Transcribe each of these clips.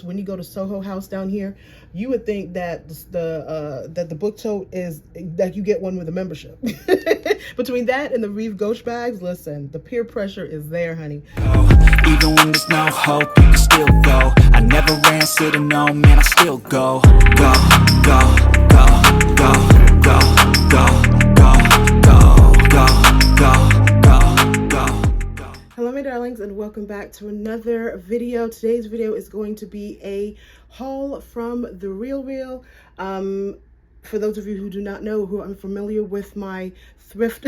When you go to Soho House down here, you would think that the book tote is that you get one with a membership. Between that and the Rive Gauche bags, listen, the peer pressure is there, honey. Even when there's no hope, you can still go. I never ran, said no, man, I still go. Go, go, go, go, go, go, go, go, go, go, go. Hello, my darlings, and welcome back to another video. Today's video is going to be a haul from the Real. For those of you who do not know, who are familiar with my thrift,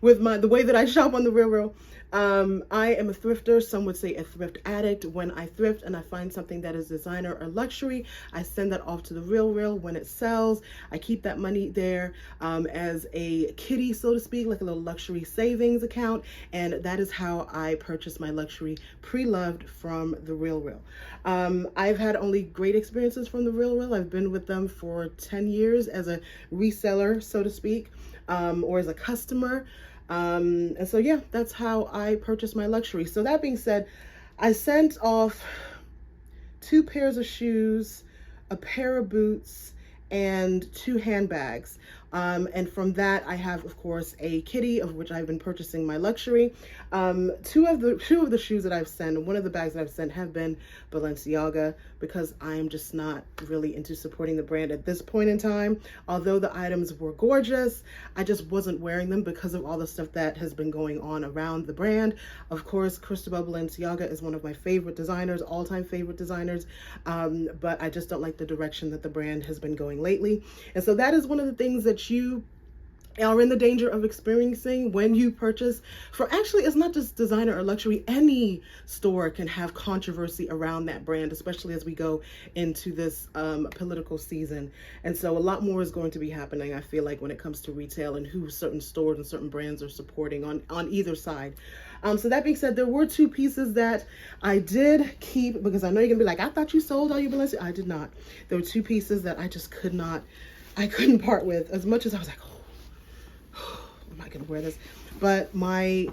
with the way that I shop on the Real. I am a thrifter. Some would say a thrift addict. When I thrift and I find something that is designer or luxury, I send that off to the Real. When it sells, I keep that money there as a kitty, so to speak, like a little luxury savings account. And that is how I purchase my luxury pre-loved from the Real. I've had only great experiences from the Real. I've been with them for 10 years as a reseller, so to speak, or as a customer. And so, yeah, that's how I purchase my luxury. So that being said, I sent off 2 pairs of shoes, a pair of boots, and 2 handbags. And from that, I have, of course, a kitty, of which I've been purchasing my luxury. Two of the shoes that I've sent, and one of the bags that I've sent have been Balenciaga, because I'm just not really into supporting the brand at this point in time. Although the items were gorgeous, I just wasn't wearing them because of all the stuff that has been going on around the brand. Of course, Cristobal Balenciaga is one of my favorite designers, all-time favorite designers, but I just don't like the direction that the brand has been going lately. And so that is one of the things that you are in the danger of experiencing when you purchase for, actually, it's not just designer or luxury. Any store can have controversy around that brand, especially as we go into this political season. And so a lot more is going to be happening, I feel like, when it comes to retail and who certain stores and certain brands are supporting on either side. So that being said, there were 2 pieces that I did keep, because I know you're gonna be like, I thought you sold all your Balenciaga. I did not. There were 2 pieces that I just couldn't part with, as much as I was like, I'm not gonna wear this. But my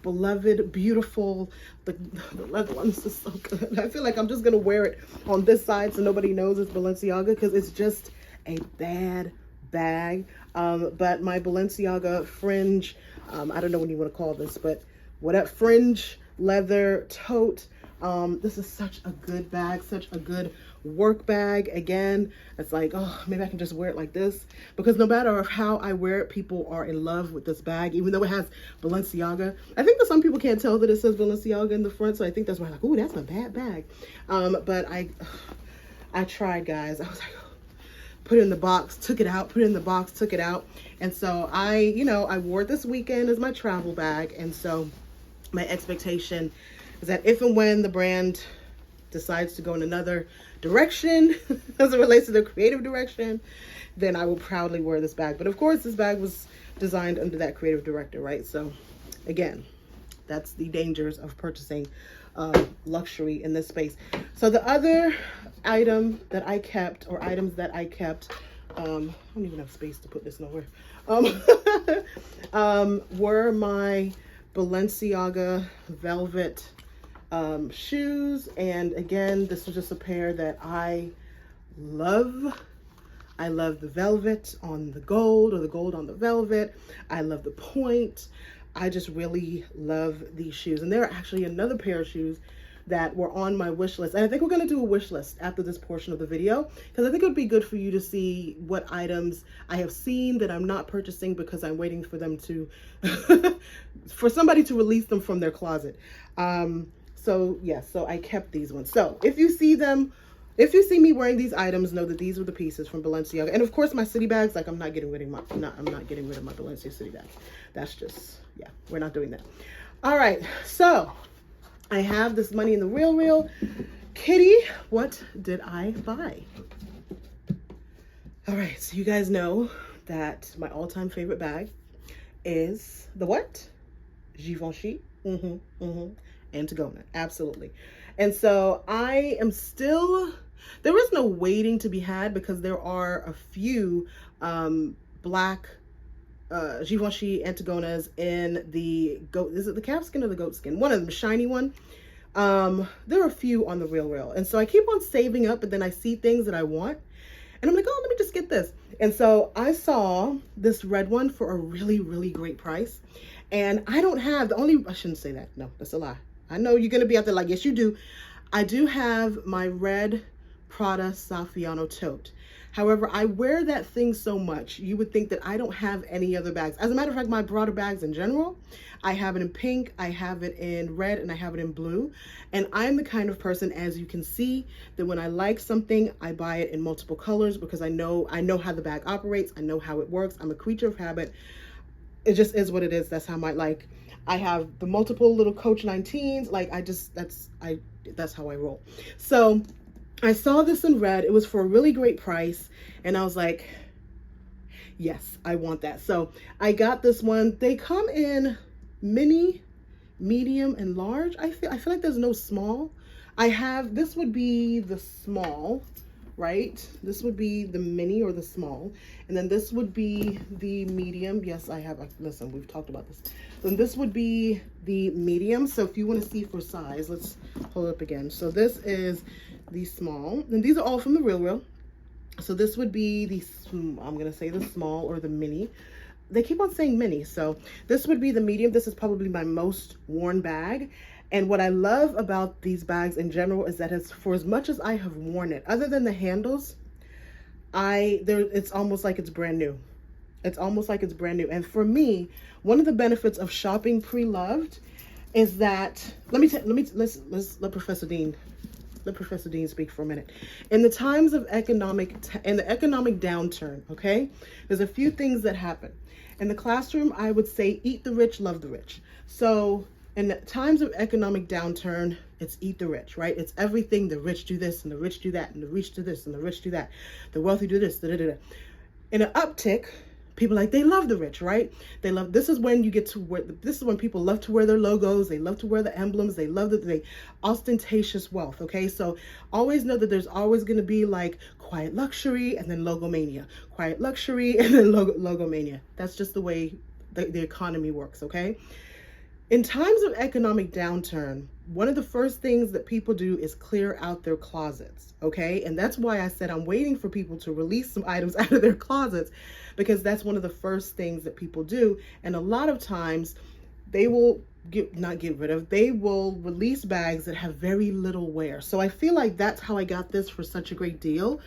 beloved, beautiful, the leather ones is so good. I feel like I'm just gonna wear it on this side so nobody knows it's Balenciaga, because it's just a bad bag. But my Balenciaga fringe, I don't know what you want to call this, but whatever, fringe leather tote. This is such a good bag, such a good work bag. Again, it's like, oh, maybe I can just wear it like this, because no matter how I wear it, people are in love with this bag, even though it has Balenciaga. I think that some people can't tell that it says Balenciaga in the front, so I think that's why I'm like, oh, that's a bad bag. But I tried, guys. I was like, put it in the box, took it out, put it in the box, took it out. And so I wore it this weekend as my travel bag. And so my expectation is that if and when the brand decides to go in another direction as it relates to the creative direction, then I will proudly wear this bag. But of course, this bag was designed under that creative director, right? So again, that's the dangers of purchasing luxury in this space. So the other item that I kept, or items that I kept, I don't even have space to put this nowhere, were my Balenciaga velvet shoes. And again, this was just a pair that I love. I love the velvet on the gold, or the gold on the velvet. I love the point. I just really love these shoes. And there are actually another pair of shoes that were on my wish list. And I think we're gonna do a wish list after this portion of the video, because I think it would be good for you to see what items I have seen that I'm not purchasing because I'm waiting for them to, for somebody to release them from their closet. So yes, so I kept these ones. So if you see them, if you see me wearing these items, know that these were the pieces from Balenciaga. And of course, my city bags, like, I'm not getting rid of my Balenciaga city bag. That's just, yeah, we're not doing that. All right, so I have this money in the Real. Kitty, what did I buy? All right, so you guys know that my all-time favorite bag is the what? Givenchy Antigona, absolutely. And so I am still, there is no waiting to be had, because there are a few black Givenchy Antigonas in the goat, is it the calf skin or the goat skin? One of them, shiny one. There are a few on the Real. And so I keep on saving up, but then I see things that I want. And I'm like, oh, let me just get this. And so I saw this red one for a really, really great price. And I don't have I shouldn't say that. No, that's a lie. I know you're going to be out there like, yes, you do. I do have my red Prada Saffiano tote. However, I wear that thing so much, you would think that I don't have any other bags. As a matter of fact, my Prada bags in general, I have it in pink, I have it in red, and I have it in blue. And I'm the kind of person, as you can see, that when I like something, I buy it in multiple colors because I know how the bag operates. I know how it works. I'm a creature of habit. It just is what it is. That's how I have the multiple little Coach 19s. Like that's how I roll. So I saw this in red. It was for a really great price. And I was like, yes, I want that. So I got this one. They come in mini, medium, and large. I feel like there's no small. This would be the small, right? This would be the mini or the small. And then this would be the medium. Yes, listen, we've talked about this. Then this would be the medium. So if you want to see for size, let's hold it up again. So this is the small, and these are all from the Real. So this would be I'm going to say the small or the mini. They keep on saying mini. So this would be the medium. This is probably my most worn bag. And what I love about these bags in general is that for as much as I have worn it, other than the handles, it's almost like it's brand new. It's almost like it's brand new. And for me, one of the benefits of shopping pre-loved is that, let's let Professor Dean speak for a minute. In the times of the economic downturn, okay, there's a few things that happen. In the classroom, I would say eat the rich, love the rich. So in the times of economic downturn, it's eat the rich, right? It's everything. The rich do this and the rich do that and the rich do this and the rich do that. The wealthy do this, In an uptick, people they love the rich, right? This is when people love to wear their logos. They love to wear the emblems. They love the ostentatious wealth, okay? So always know that there's always going to be quiet luxury and then logomania. Quiet luxury and then logomania. That's just the way the economy works, okay? In times of economic downturn, one of the first things that people do is clear out their closets, okay? And that's why I said I'm waiting for people to release some items out of their closets, because that's one of the first things that people do. And a lot of times they will they will release bags that have very little wear. So I feel like that's how I got this for such a great deal,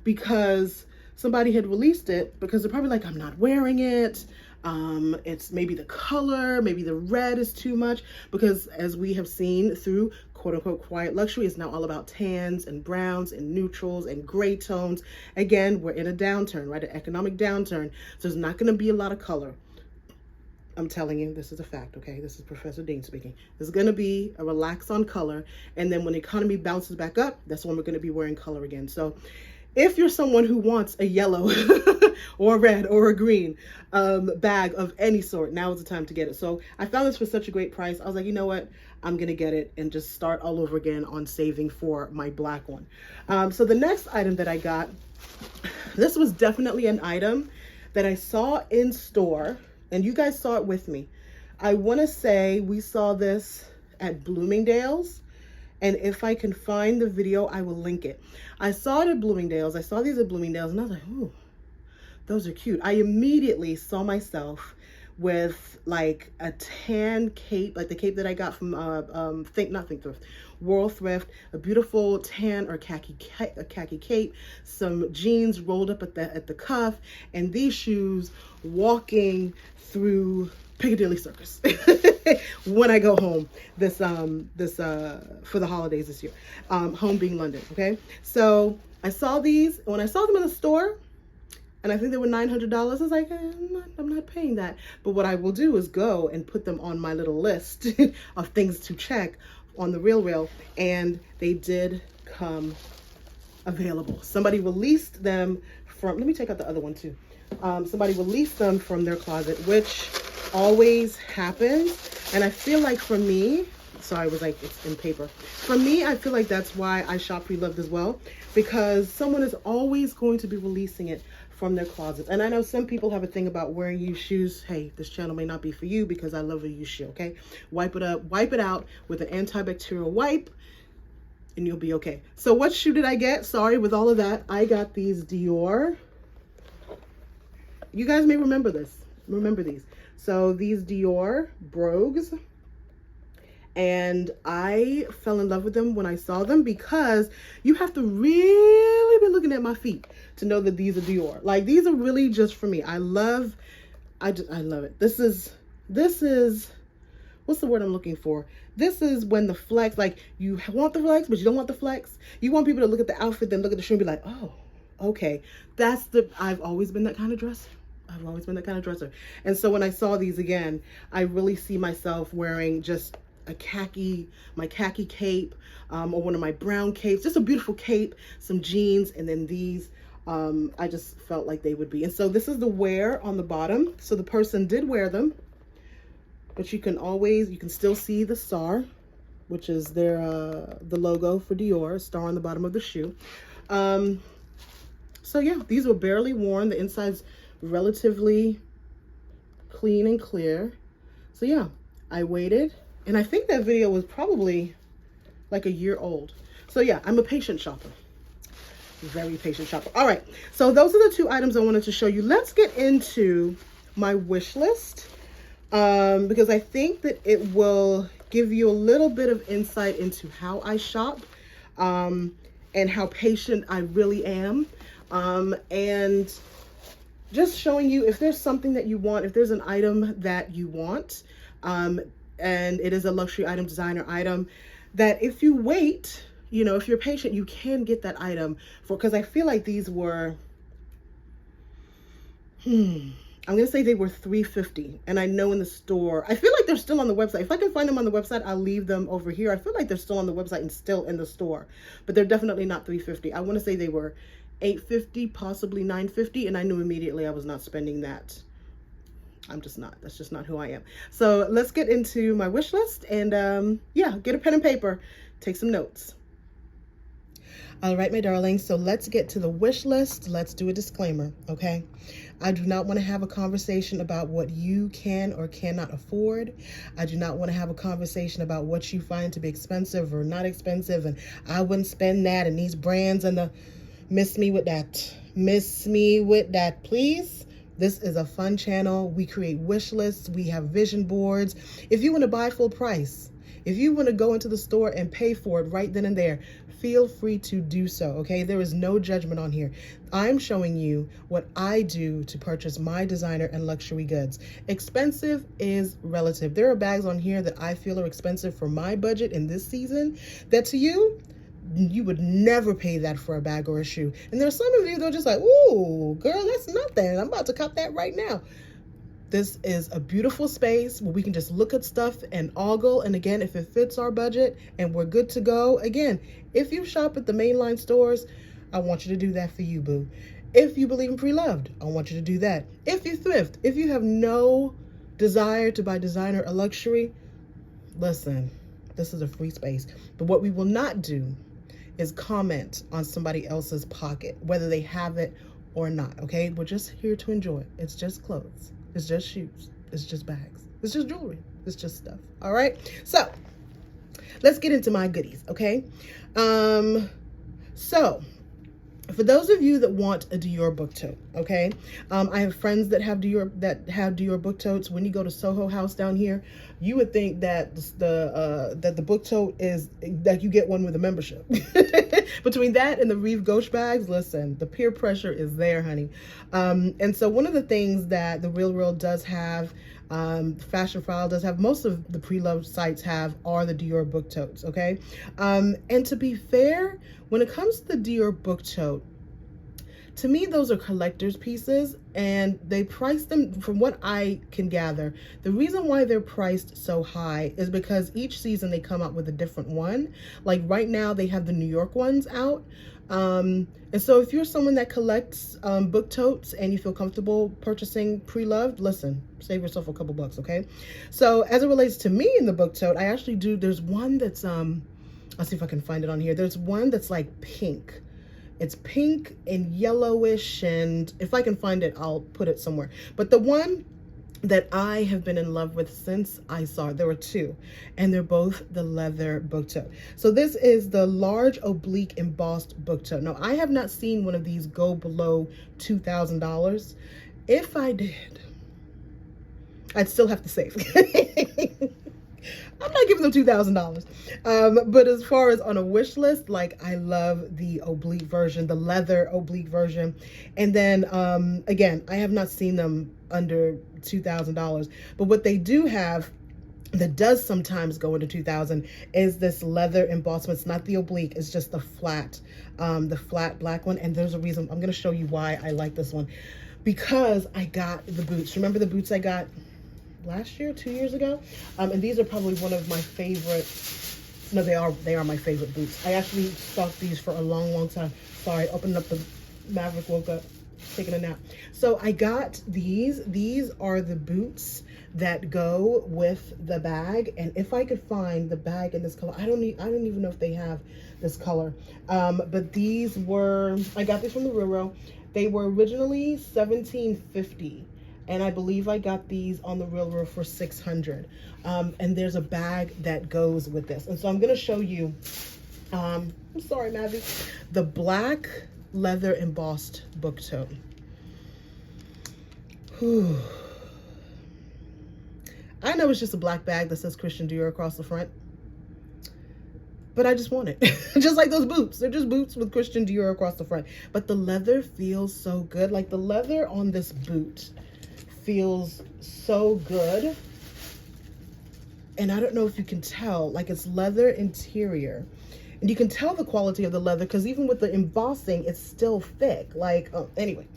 because somebody had released it because they're probably I'm not wearing it. It's maybe the color, maybe the red is too much, because as we have seen through quote unquote quiet luxury, it's now all about tans and browns and neutrals and gray tones. Again, we're in a downturn, right? An economic downturn. So there's not going to be a lot of color. I'm telling you, this is a fact, okay? This is Professor Dean speaking. There's going to be a relax on color. And then when the economy bounces back up, that's when we're going to be wearing color again. So if you're someone who wants a yellow or a red or a green bag of any sort, now is the time to get it. So I found this for such a great price. I was like, you know what? I'm going to get it and just start all over again on saving for my black one. So the next item that I got, this was definitely an item that I saw in store, and you guys saw it with me. I want to say we saw this at Bloomingdale's. And if I can find the video, I will link it. I saw it at Bloomingdale's. I saw these at Bloomingdale's and I was like, ooh, those are cute. I immediately saw myself with a tan cape, like the cape that I got from World Thrift, a beautiful tan or khaki cape, some jeans rolled up at the cuff, and these shoes walking through Piccadilly Circus when I go home for the holidays this year, home being London. Okay, so I saw these. When I saw them in the store, and I think they were $900, I was like, I'm not paying that. But what I will do is go and put them on my little list of things to check on the Real, and they did come available. Somebody released them from, let me check out the other one too. Somebody released them from their closet, which always happens. And I feel like for me, Sorry, it was like it's in paper. For me, I feel like that's why I shop pre-loved as well, because someone is always going to be releasing it from their closets. And I know some people have a thing about wearing used shoes. Hey, this channel may not be for you because I love a used shoe, okay? Wipe it up, wipe it out with an antibacterial wipe, and you'll be okay. So what shoe did I get? Sorry, with all of that, I got these Dior. You guys may remember this. Remember these. So these Dior Brogues. And I fell in love with them when I saw them, because you have to really be looking at my feet to know that these are Dior. Like, these are really just for me. I love it. This is, what's the word I'm looking for? This is when the flex, like, you want the flex, but you don't want the flex. You want people to look at the outfit, then look at the shoe and be like, oh, okay. I've always been that kind of dresser. I've always been that kind of dresser. And so when I saw these again, I really see myself wearing just my khaki cape, or one of my brown capes, just a beautiful cape, some jeans, and then these, I just felt like they would be. And so this is the wear on the bottom. So the person did wear them, but you can still see the star, which is their, the logo for Dior, star on the bottom of the shoe. So yeah, these were barely worn. The inside's relatively clean and clear. So yeah, I waited. And I think that video was probably like a year old. So yeah, I'm a patient shopper. Very patient shopper. All right. So those are the two items I wanted to show you. Let's get into my wish list, because I think that it will give you a little bit of insight into how I shop, and how patient I really am. And just showing you if there's something that you want, if there's an item that you want, and it is a luxury item, designer item, that if you wait, you know, if you're patient, you can get that item for, because I feel like these were, I'm going to say they were $350. And I know in the store, I feel like they're still on the website. If I can find them on the website, I'll leave them over here. I feel like they're still on the website and still in the store, but they're definitely not $350. I want to say they were $850, possibly $950. And I knew immediately I was not spending that. I'm just not. That's just not who I am. So let's get into my wish list, and yeah, get a pen and paper, take some notes. All right, my darlings. So let's get to the wish list. Let's do a disclaimer, okay? I do not want to have a conversation about what you can or cannot afford. I do not want to have a conversation about what you find to be expensive or not expensive, and I wouldn't spend that, and these brands and the miss me with that. Miss me with that, please. This is a fun channel. We create wish lists. We have vision boards. If you want to buy full price, if you want to go into the store and pay for it right then and there, feel free to do so, okay? There is no judgment on here. I'm showing you what I do to purchase my designer and luxury goods. Expensive is relative. There are bags on here that I feel are expensive for my budget in this season, that to you, you would never pay that for a bag or a shoe. And there's some of you that are just like, ooh, girl, that's nothing. I'm about to cop that right now. This is a beautiful space where we can just look at stuff and ogle. And again, if it fits our budget and we're good to go, again, if you shop at the mainline stores, I want you to do that for you, boo. If you believe in pre-loved, I want you to do that. If you thrift, if you have no desire to buy designer or luxury, listen, this is a free space. But what we will not do is comment on somebody else's pocket, whether they have it or not, okay? We're just here to enjoy. It's just clothes. It's just shoes. It's just bags. It's just jewelry. It's just stuff, all right? So let's get into my goodies, okay? So for those of you that want a Dior book tote, okay? I have friends that have Dior book totes. When you go to Soho House down here, you would think that the book tote is that you get one with a membership. Between that and the Rive Gauche bags, listen, the peer pressure is there, honey. And so one of the things that the Real World does have, Fashion File does have, most of the pre-loved sites have, are the Dior book totes, okay? And to be fair, when it comes to the Dior book tote, To me, those are collector's pieces, and they price them, from what I can gather, the reason why they're priced so high is because each season they come out with a different one. Like right now they have the New York ones out. And so if you're someone that collects book totes and you feel comfortable purchasing pre-loved, listen, save yourself a couple bucks, okay? So as it relates to me in the book tote, I actually do, there's one that's, I'll see if I can find it on here. There's one that's like pink. It's pink and yellowish, and if I can find it, I'll put it somewhere. But the one that I have been in love with since I saw it, there were two, and they're both the leather book tote. So this is the large oblique embossed book tote. Now, I have not seen one of these go below $2,000. If I did, I'd still have to save. I'm not giving them $2,000. But as far as on a wish list, like I love the oblique version, the leather oblique version. And then, again, I have not seen them under $2,000. But what they do have that does sometimes go into 2,000 is this leather embossment. It's not the oblique, it's just the flat black one. And there's a reason. I'm going to show you why I like this one. Because I got the boots. Remember the boots I got last year, 2 years ago? And these are probably one of my favorite, no, they are my favorite boots. I actually stalked these for a long time. Sorry, opened up the Maverick, woke up, taking a nap. So I got these are the boots that go with the bag. And if I could find the bag in this color, I don't even know if they have this color. But these were, I got these from the Real. They were originally $17.50. And I believe I got these on the Real for $600. And there's a bag that goes with this. And so I'm going to show you, I'm sorry, Maddie, the black leather embossed book tote. Whew. I know it's just a black bag that says Christian Dior across the front, but I just want it. Just like those boots. They're just boots with Christian Dior across the front. But the leather feels so good. Like the leather on this boot feels so good. And I don't know if you can tell, like it's leather interior. And you can tell the quality of the leather because even with the embossing, it's still thick. Like, anyway,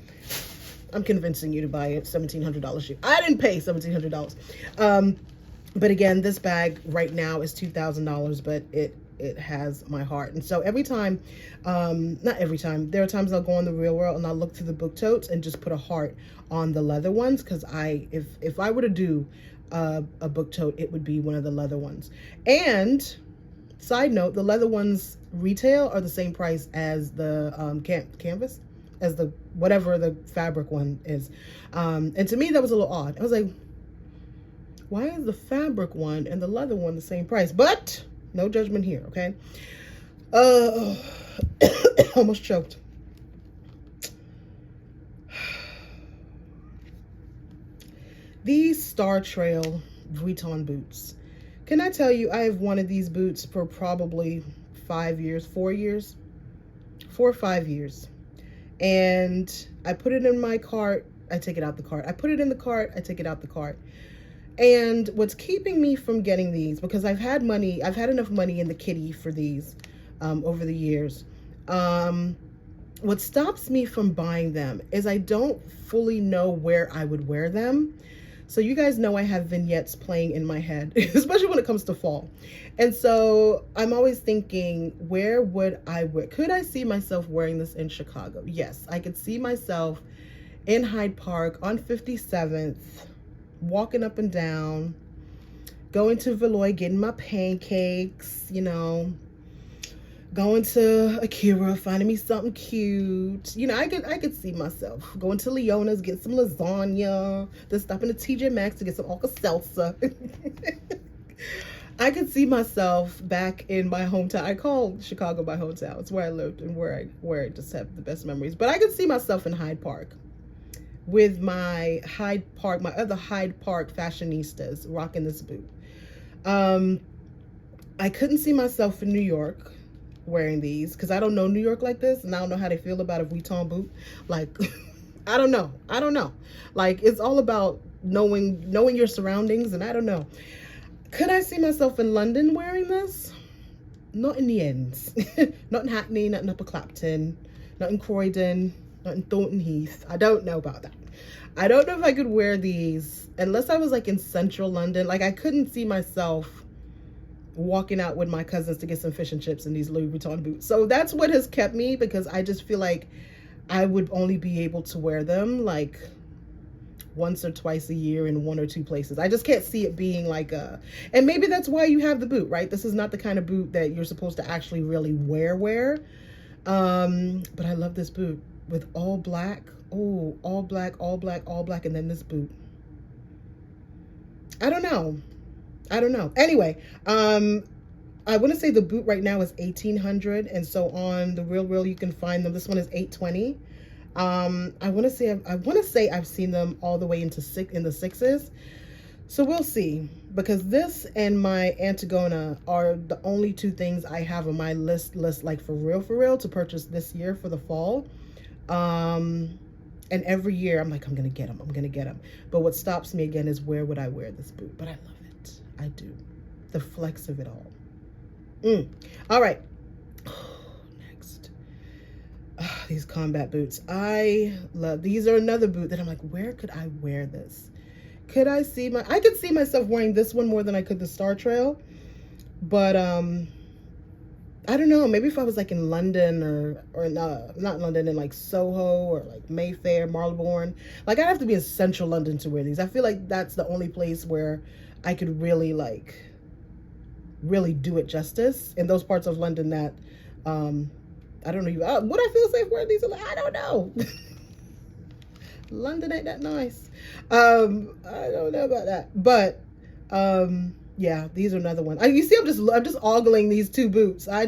I'm convincing you to buy a $1,700 shoe. I didn't pay $1,700. But again, this bag right now is $2,000, but it has my heart. And so every time, not every time, there are times I'll go on the Real World and I'll look through the book totes and just put a heart on the leather ones. Because if I were to do a book tote, it would be one of the leather ones. And side note, the leather ones retail are the same price as the canvas, as the whatever the fabric one is. And to me, that was a little odd. I was like, why is the fabric one and the leather one the same price? But no judgment here, okay? Almost choked. These Star Trail Vuitton boots. Can I tell you, I have wanted these boots for probably 5 years, 4 years, 4 or 5 years. And I put it in my cart, I take it out the cart. I put it in the cart, I take it out the cart. And what's keeping me from getting these, because I've had enough money in the kitty for these over the years. What stops me from buying them is I don't fully know where I would wear them. So you guys know I have vignettes playing in my head, especially when it comes to fall. And so I'm always thinking, where would I wear? Could I see myself wearing this in Chicago? Yes, I could see myself in Hyde Park on 57th, walking up and down, going to Valois, getting my pancakes, you know, going to Akira, finding me something cute. You know, I could see myself going to Leona's, getting some lasagna, then stopping at TJ Maxx to get some Alka-Seltzer. I could see myself back in my hometown. I call Chicago my hometown. It's where I lived and where I just have the best memories. But I could see myself in Hyde Park with my other Hyde Park fashionistas rocking this boot. I couldn't see myself in New York wearing these because I don't know New York like this, and I don't know how they feel about a Vuitton boot. Like, I don't know. Like, it's all about knowing your surroundings, and I don't know. Could I see myself in London wearing this? Not in the ends. Not in Hackney, not in Upper Clapton, not in Croydon. not in Thornton Heath. I don't know about that. I don't know if I could wear these unless I was like in central London. Like I couldn't see myself walking out with my cousins to get some fish and chips in these Louis Vuitton boots. So that's what has kept me, because I just feel like I would only be able to wear them like once or twice a year in one or two places. I just can't see it being like a, and maybe that's why you have the boot, right? This is not the kind of boot that you're supposed to actually really wear. But I love this boot with all black. Oh, all black, all black, all black, and then this boot. I don't know. Anyway, I want to say the boot right now is 1,800, and so on the Real you can find them. This one is 820. I want to say I've seen them all the way in the sixes. So we'll see, because this and my Antigona are the only two things I have on my list like for real to purchase this year for the fall. And every year I'm like, I'm gonna get them. But what stops me again is, where would I wear this boot? But I love it. I do. The flex of it all. All right. Next. These combat boots. I love, these are another boot that I'm like, where could I wear this? I could see myself wearing this one more than I could the Star Trail. But I don't know, maybe if I was like in London or not London, in like Soho or like Mayfair, Marylebone. Like I'd have to be in central London to wear these. I feel like that's the only place where I could really do it justice, in those parts of London that I don't know, would I feel safe wearing these? I don't know. London ain't that nice. I don't know about that, but yeah, these are another one. You see, I'm just ogling these two boots. I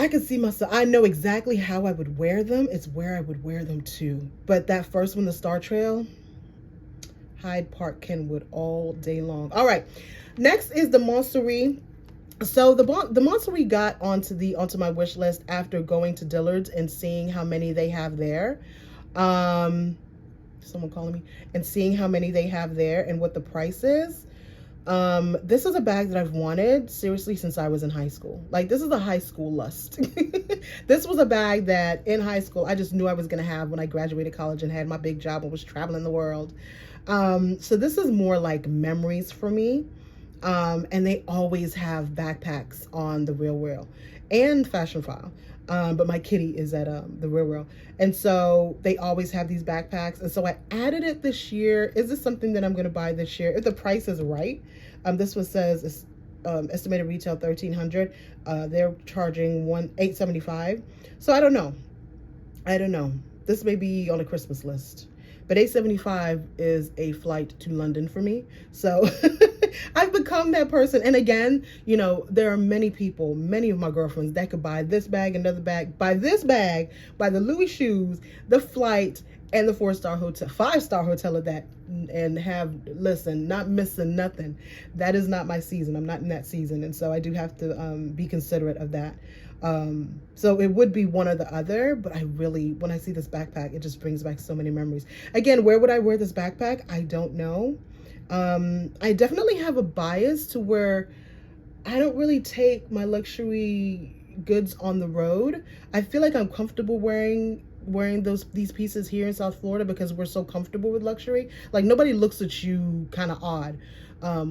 could see myself. I know exactly how I would wear them. It's where I would wear them too. But that first one, the Star Trail, Hyde Park, Kenwood, all day long. All right, next is the Montsouris. So the Montsouris got onto my wish list after going to Dillard's and seeing how many they have there. Someone calling me, and seeing how many they have there and what the price is. This is a bag that I've wanted seriously since I was in high school. Like, this is a high school lust. This was a bag that in high school I just knew I was gonna have when I graduated college and had my big job and was traveling the world. So this is more like memories for me. And they always have backpacks on the Real and Fashion File. But my kitty is at the Real. And so they always have these backpacks. And so I added it this year. Is this something that I'm going to buy this year? If the price is right. This one says it's estimated retail $1,300. They're charging $875. So I don't know. This may be on a Christmas list. But $875 is a flight to London for me. So I've become that person. And again, you know, there are many people, many of my girlfriends that could buy this bag, another bag, buy this bag, buy the Louis shoes, the flight, and the 5-star hotel at that, and not missing nothing. That is not my season. I'm not in that season. And so I do have to be considerate of that. So it would be one or the other, but when I see this backpack, it just brings back so many memories. Again, where would I wear this backpack? I don't know. I definitely have a bias to where I don't really take my luxury goods on the road. I feel like I'm comfortable wearing these pieces here in South Florida because we're so comfortable with luxury. Like, nobody looks at you kind of odd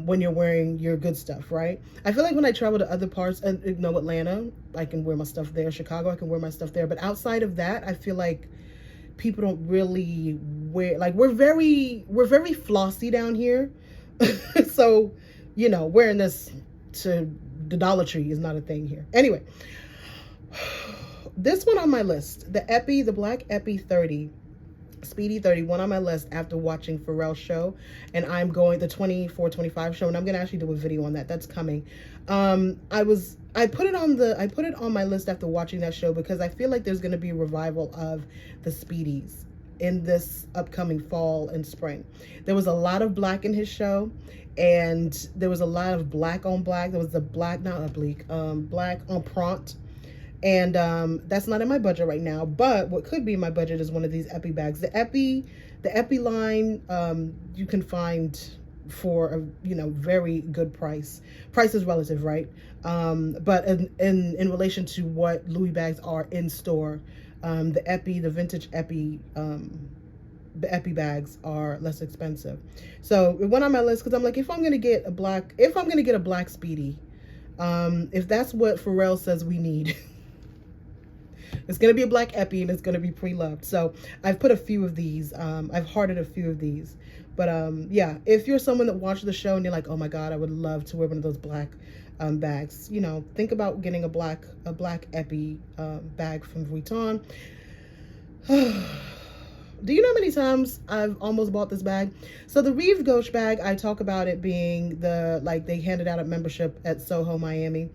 when you're wearing your good stuff, right? I feel like when I travel to other parts, and Atlanta, I can wear my stuff there. Chicago, I can wear my stuff there. But outside of that, I feel like people don't really wear, like, we're very flossy down here. So, you know, wearing this to the Dollar Tree is not a thing here. Anyway, this one on my list, the black Epi Speedy 31 on my list after watching Pharrell's show, and I'm going the 24-25 show, and I'm gonna actually do a video on that. That's coming. I put it on my list after watching that show because I feel like there's gonna be a revival of the Speedies in this upcoming fall and spring. There was a lot of black in his show, and there was a lot of black on black. There was the black, not oblique, black on prompt. And that's not in my budget right now, but what could be in my budget is one of these Epi bags. The Epi line, you can find for a very good price. Price is relative, right? But in relation to what Louis bags are in store, The vintage Epi, the Epi bags are less expensive. So it went on my list because I'm like, if I'm gonna get a black Speedy, if that's what Pharrell says we need, it's gonna be a black Epi and it's gonna be pre-loved. So I've put a few of these. I've hearted a few of these. But yeah, if you're someone that watched the show and you're like, oh my God, I would love to wear one of those black bags, you know, think about getting a black Epi bag from Vuitton. Do you know how many times I've almost bought this bag? So the Rive Gauche bag, I talk about it being they handed out a membership at Soho, Miami.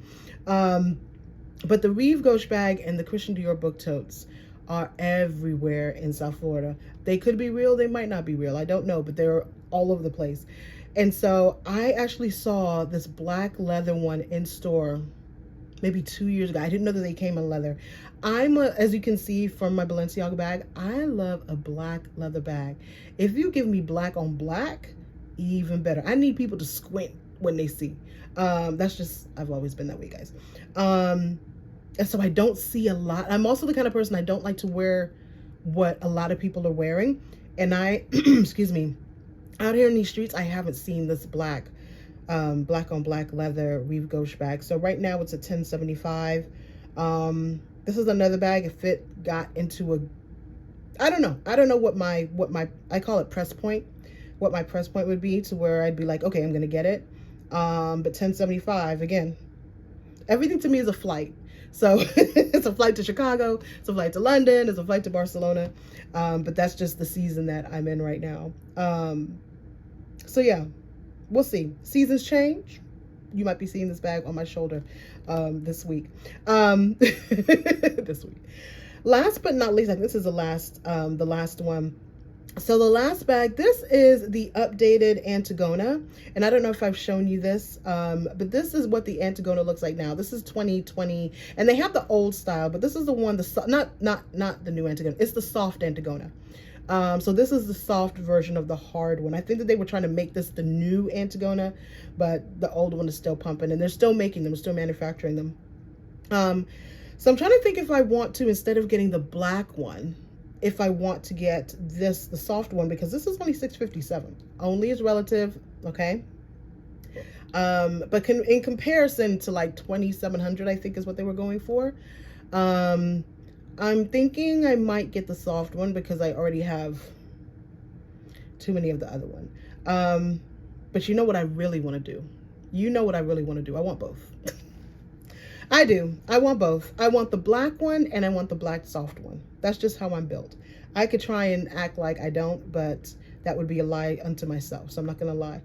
But the Rive Gauche bag and the Christian Dior book totes are everywhere in South Florida. They could be real, they might not be real, I don't know, but they're all over the place. And so I actually saw this black leather one in store maybe 2 years ago. I didn't know that they came in leather. As you can see from my Balenciaga bag, I love a black leather bag. If you give me black on black, even better. I need people to squint when they see. That's just, I've always been that way, guys. And so I don't see a lot. I'm also the kind of person, I don't like to wear what a lot of people are wearing. And I, excuse me, out here in these streets, I haven't seen this black on black leather Rive Gauche bag. So right now it's a $10.75. This is another bag. If it got into I don't know what my I call it press point, what my press point would be to where I'd be like, okay, I'm gonna get it. But $10.75, again, everything to me is a flight. So it's a flight to Chicago, it's a flight to London, it's a flight to Barcelona. But that's just the season that I'm in right now. So yeah, we'll see. Seasons change. You might be seeing this bag on my shoulder this week. This week. Last but not least, I think this is the last one. So the last bag, this is the updated Antigona. And I don't know if I've shown you this, but this is what the Antigona looks like now. This is 2020, and they have the old style, but this is the one, not the new Antigona. It's the soft Antigona. So this is the soft version of the hard one. I think that they were trying to make this the new Antigona, but the old one is still pumping, and they're still making them, still manufacturing them. So I'm trying to think if I want to, instead of getting the black one, if I want to get the soft one, because this is only $657. Only is relative, okay? But in comparison to like $2,700, I think is what they were going for. I'm thinking I might get the soft one because I already have too many of the other one. But you know what I really want to do? You know what I really want to do? I want both. I do. I want both. I want the black one and I want the black soft one. That's just how I'm built. I could try and act like I don't, but that would be a lie unto myself. So I'm not going to lie.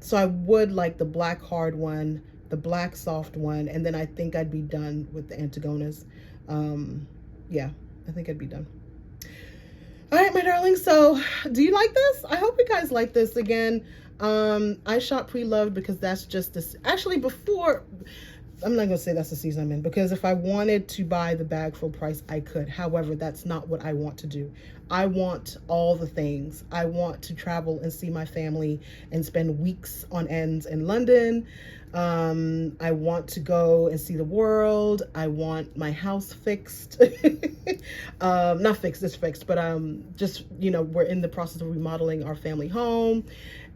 So I would like the black hard one, the black soft one, and then I think I'd be done with the Antigonas. Yeah, I think I'd be done. All right, my darlings. So do you like this? I hope you guys like this. Again, I shop pre-loved because that's just this. Actually, before, I'm not going to say that's the season I'm in, because if I wanted to buy the bag full price, I could. However, that's not what I want to do. I want all the things. I want to travel and see my family and spend weeks on ends in London. I want to go and see the world. I want my house fixed. Not fixed, it's fixed, but just, you know, we're in the process of remodeling our family home.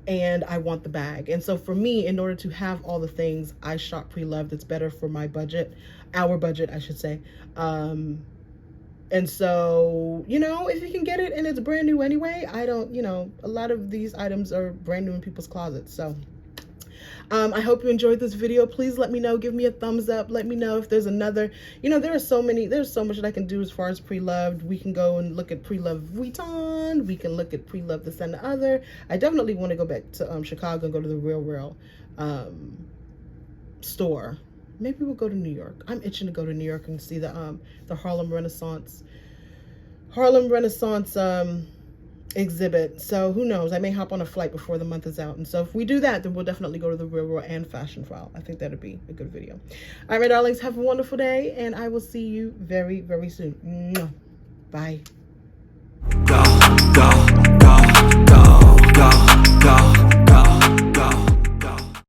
And I want the bag. And so for me, in order to have all the things, I shop pre-loved. It's better for my budget, our budget, I should say. And so, you know, if you can get it and it's brand new anyway, I don't, you know, a lot of these items are brand new in people's closets. So I hope you enjoyed this video. Please let me know. Give me a thumbs up. Let me know if there's another, you know, there's so much that I can do as far as pre-loved. We can go and look at pre-loved Vuitton. We can look at pre-loved this and the other. I definitely want to go back to Chicago and go to the Real store. Maybe we'll go to New York. I'm itching to go to New York and see the Harlem Renaissance exhibit. So who knows, I may hop on a flight before the month is out. And so if we do that, then we'll definitely go to the Real World and Fashion File. I think that'd be a good video. All right, darlings, have a wonderful day, and I will see you very, very soon. Bye.